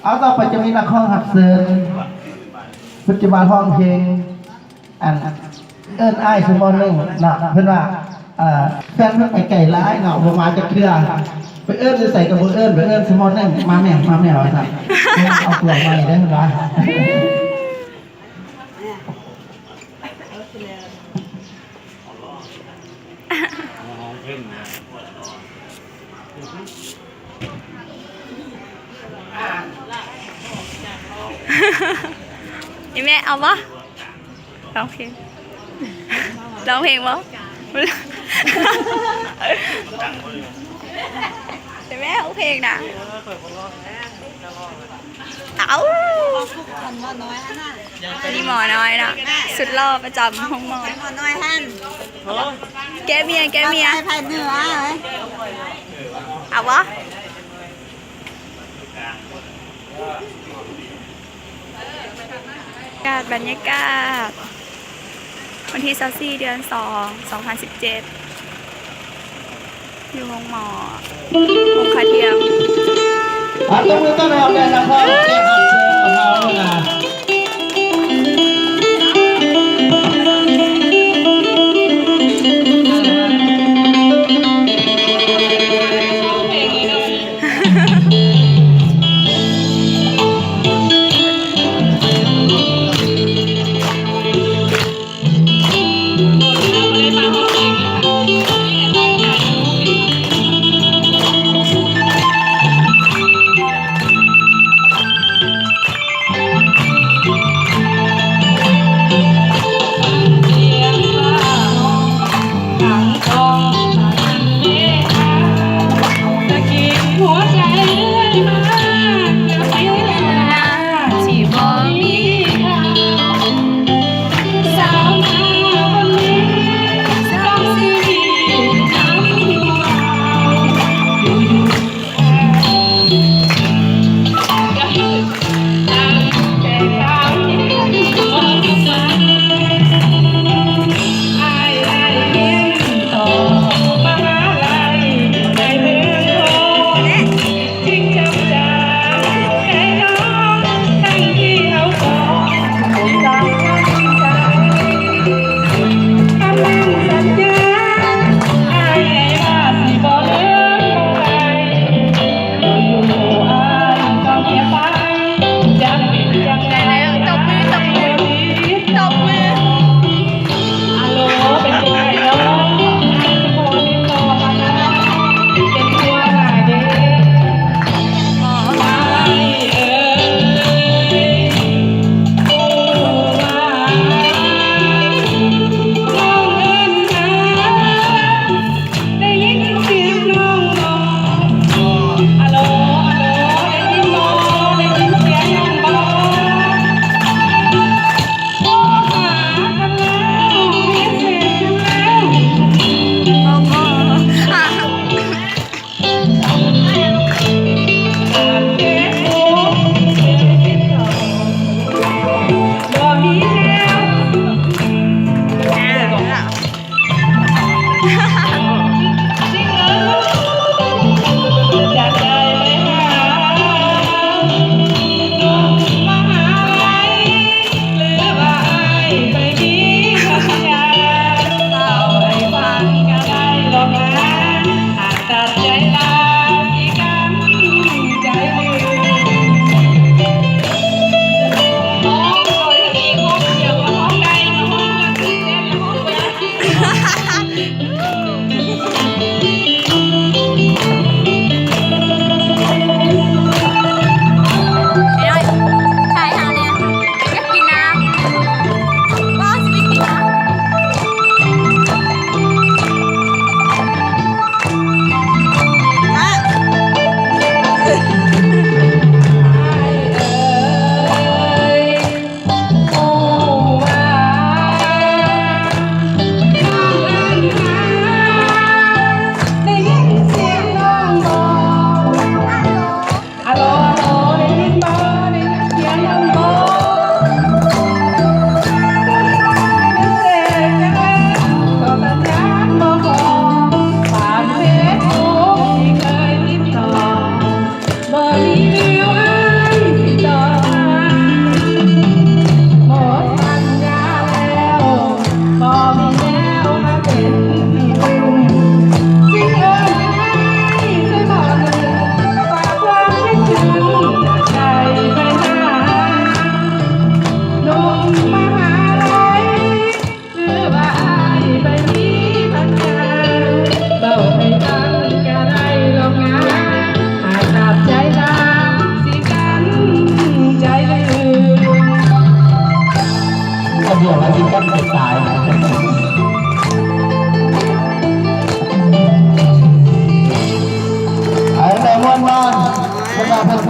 เอาต่อไปจะมีนักร้องหับเซิร์ปัจจุบันห้องเพลงเอิ้นอ้ายสมอหนึ่งเนาะเพื่อนว่าแฟนเพื่อนไปไก่ร้ายเนาะประมาณจะเครือไปเอิ้นใส่กับเอิ้นไปเอิ้นสมอหนึ่งมาแม่ไว้สั่งเอาตัวใหม่ได้ไหมวะนี่แม่เอาปะร้องเพลงปะนี่แม่ร้องเพลงนะเอานี่หมอน้อยนะสุดล่อประจำห้องหมอ หมอน้อยฮั่น แกเมีย ไผ่เหนือเลย เอาวะบรรยากาศวันที่24 เดือน 2 2017 อยู่ห้องหมอวงคาเทียม ต้องมือต้อนรับเลยนะครับแขกรับเชิญของเรานะ เดียวแล้วที่กันจะตายไอ้แต่วันนั้น